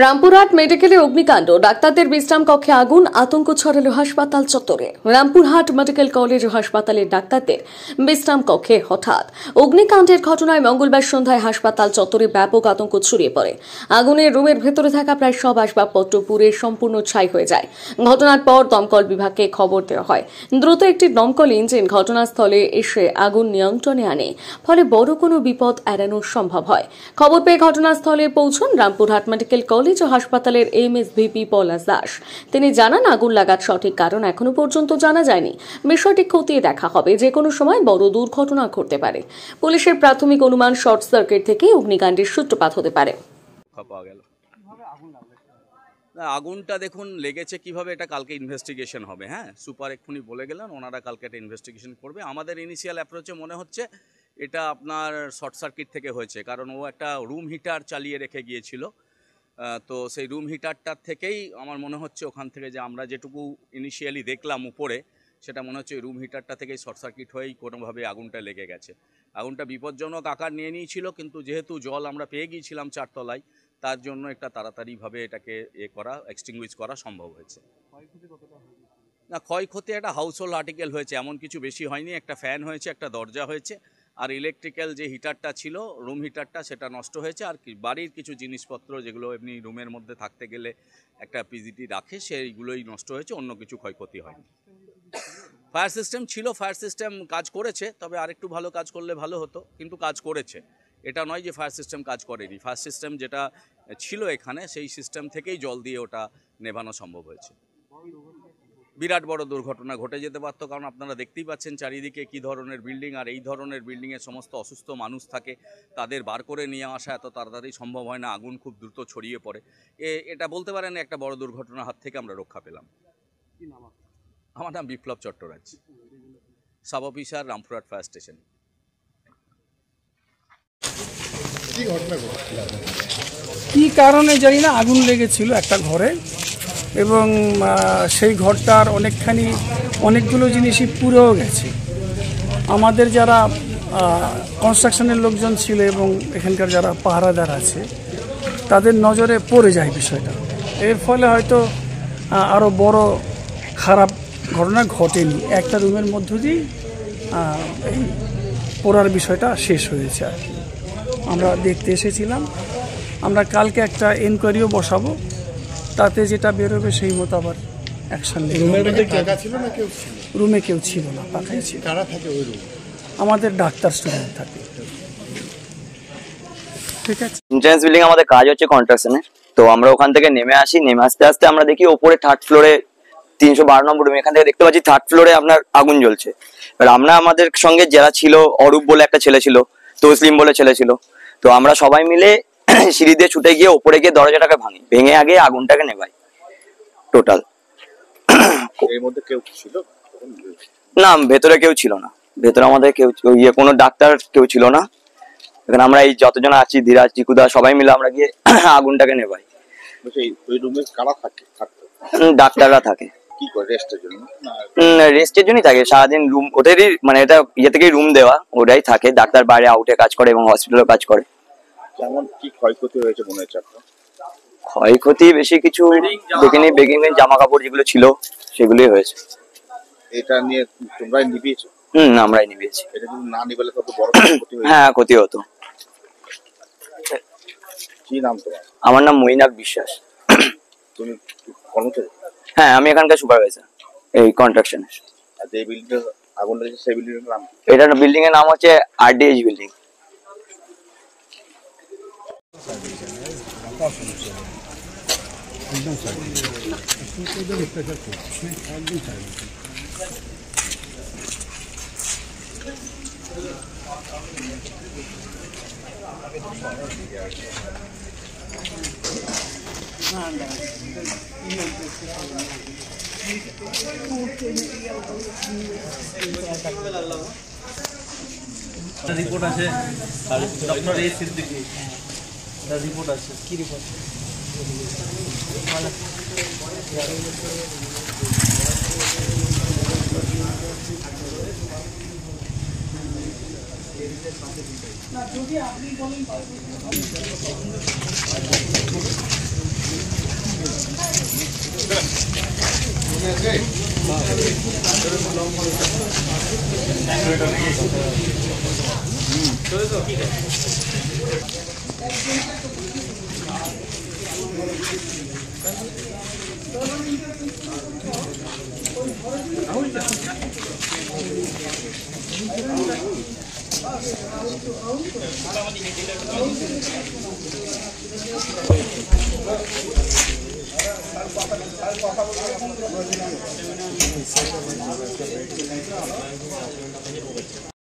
রামপুরহাট মেডিকেলে অগ্নিকাণ্ড, ডাক্তারদের বিশ্রাম কক্ষে আগুন, আতঙ্ক ছড়ালো হাসপাতাল চত্বরে। রামপুরহাট মেডিকেল কলেজ ও হাসপাতালের ডাক্তারদের বিশ্রাম কক্ষে হঠাৎ অগ্নিকাণ্ডের ঘটনায় মঙ্গলবার সন্ধ্যায় হাসপাতাল চত্বরে ব্যাপক আতঙ্ক ছড়িয়ে পড়ে। আগুনের রুমের ভেতরে থাকা প্রায় সব আসবাবপত্র পুড়ে সম্পূর্ণ ছাই হয়ে যায়। ঘটনার পর দমকল বিভাগকে খবর দেওয়া হয়। দ্রুত একটি দমকল ইঞ্জিন ঘটনাস্থলে এসে আগুন নিয়ন্ত্রণে আনে, ফলে বড় কোনো বিপদ এড়ানো সম্ভব হয়। খবর পেয়ে ঘটনাস্থলে পৌঁছন রামপুরহাট মেডিকেল কলেজ ও হাসপাতালের এমএসভিপি পলাশ দাস। তিনি জানান, আগুন লাগার সঠিক কারণ এখনো পর্যন্ত জানা যায়নি। বিষয়টি খতিয়ে দেখা হবে, যে কোনো সময় বড় দুর্ঘটনা ঘটতে পারে। পুলিশের প্রাথমিক অনুমান শর্ট সার্কিট থেকে অগ্নিকাণ্ডের সূত্রপাত হতে পারে। আগুনটা দেখুন লেগেছে কিভাবে, এটা কালকে ইনভেস্টিগেশন হবে। হ্যাঁ, সুপার এক্ষুনি বলে গেলেন, ওনারা কালকে একটা ইনভেস্টিগেশন করবে। আমাদের ইনিশিয়াল অ্যাপ্রোচে মনে হচ্ছে এটা আপনার শর্ট সার্কিট থেকে হয়েছে, কারণ ও একটা রুম হিটার চালিয়ে রেখে গিয়েছিল। তো সেই রুম হিটারটার থেকেই আমার মনে হচ্ছে, ওখান থেকে যে আমরা যেটুকু ইনিশিয়ালি দেখলাম উপরে, সেটা মনে হচ্ছে রুম হিটারটা থেকেই শর্ট সার্কিট হয়েই কোনোভাবে আগুনটা লেগে গেছে। আগুনটা বিপজ্জনক আকার নিয়ে নিয়েছিল, কিন্তু যেহেতু জল আমরা পেয়ে গিয়েছিলাম 4 তলায়, তার জন্য একটা তাড়াতাড়িভাবে এটাকে এক্সটিংগুইশ করা সম্ভব হয়েছে। না, ক্ষয়ক্ষতি একটা হাউস হোল্ড আর্টিকেল হয়েছে, এমন কিছু বেশি হয়নি। একটা ফ্যান হয়েছে, একটা দরজা হয়েছে, আর ইলেকট্রিক্যাল যে হিটারটা ছিল, রুম হিটারটা, সেটা নষ্ট হয়েছে। আর বাড়ির কিছু জিনিসপত্র যেগুলো এমনি রুমের মধ্যে থাকতে গেলে একটা পিজিটি রাখে, সেইগুলোই নষ্ট হয়েছে, অন্য কিছু ক্ষয়ক্ষতি হয়নি। ফায়ার সিস্টেম ছিল, ফায়ার সিস্টেম কাজ করেছে, তবে আরেকটু ভালো কাজ করলে ভালো হতো, কিন্তু কাজ করেছে। এটা নয় যে ফায়ার সিস্টেম কাজ করেনি। ফায়ার সিস্টেম যেটা ছিল এখানে, সেই সিস্টেম থেকেই জল দিয়ে ওটা নেভানো সম্ভব হয়েছে। বিরাট বড় দুর্ঘটনা ঘটে যেতে পারতো, কারণ আপনারা দেখতেই পাচ্ছেন চারিদিকে কী ধরনের বিল্ডিং, আর এই ধরনের বিল্ডিংয়ে সমস্ত অসুস্থ মানুষ থাকে, তাদের বার করে নিয়ে আসা এত তাড়াতাড়ি সম্ভব হয় না। আগুন খুব দ্রুত ছড়িয়ে পড়ে। এটা বলতে পারেন একটা বড় দুর্ঘটনার হাত থেকে আমরা রক্ষা পেলাম। আমার নাম Biplab Chattoraj, sub officer, Rampurhat fire station. কি কারণে জানি না আগুন লেগেছিল একটা ঘরে, এবং সেই ঘরটার অনেকগুলো জিনিসই পুড়েও গেছে। আমাদের যারা কনস্ট্রাকশনের লোকজন ছিল এবং এখানকার যারা পাহারাদার আছে, তাদের নজরে পড়ে যায় বিষয়টা। এর ফলে হয়তো আরও বড় খারাপ ঘটনা ঘটেনি, একটা রুমের মধ্য দিয়েই এই পোড়ার বিষয়টা শেষ হয়েছে আর কি। আমরা দেখতে এসেছিলাম, আমরা কালকে একটা এনকোয়ারিও বসাবো, তাতে যেটা বেরোবে সেই মতো আবার অ্যাকশন নেব। রুমে কেউ ছিল না, পাখাই ছিল। কারা থাকে ওই রুমে? আমাদের ডাক্তার স্টুডেন্ট থাকে। ঠিক আছে। ইন্স্যুরেন্স বিল্ডিং আমাদের কাজ হচ্ছে কন্ট্রাকশনের। তো আমরা ওখান থেকে নেমে আসতে আসতে আমরা দেখি ওপরে 3rd ফ্লোরে 312 নম্বর রুমে, এখান থেকে দেখতে পাচ্ছি 3rd ফ্লোরে আপনার আগুন জ্বলছে। এবার আমরা, আমাদের সঙ্গে যারা ছিল, অরূপ বলে একটা ছেলে ছিল, তসলিম বলে ছেলে ছিল, তো আমরা সবাই মিলে সিঁড়ি দিয়ে ছুটে গিয়ে ওপরে গিয়ে দরজাটাকে ভেঙে আগে আগুনটাকে নেভাই টোটাল। এর মধ্যে কেউ ছিল না? ভেতরে কেউ ছিল না, ভেতরে আমাদের কেউ কোনো ডাক্তার কেউ ছিল না। এখানে আমরা এই যতজন আছি, ধীরাজ, চিকুদা, সবাই মিলে আমরা গিয়ে আগুনটাকে নেভাই। ওই রুমে কারা থাকে? ডাক্তাররা থাকে। কি করে? রেস্টের জন্য? রেস্টের জন্যই থাকে সারাদিন। রুম ওদেরই, মানে এটা থেকেই রুম দেওয়া, ওরাই থাকে। ডাক্তার বাইরে আউটে কাজ করে এবং হসপিটালে কাজ করে। কেমন কি ক্ষয়ক্ষতি হয়েছে মনে হচ্ছে আপনার? ক্ষয়ক্ষতি বেশি কিছু দেখিনি, বেগিং জামা কাপড় যেগুলো ছিল সেগুলোই হয়েছে। এটা নিয়ে তোমরাই নিভিয়েছো? আমরাই নিভিয়েছি। এটা যদি না নিবেলে কত বড় ক্ষতি হতো। হ্যাঁ, ক্ষতি হতো। কি নাম তোমার? আমার নাম মৈনাক বিশ্বাস। তুমি কর্মচারী? হ্যাঁ, আমি এখানকার সুপারভাইজার এই কন্ট্রাকশনের। আর যে বিল্ডিং আগুন লেগেছে সেই বিল্ডিং এর নাম? এটা বিল্ডিং এর নাম হচ্ছে আরডিএইচ বিল্ডিং। রিপোর্ট আছে ডক্টর এ সিদ্দিকী, রিপোর্ট আছে। কি রিপোর্ট? যদি আপনি বলেন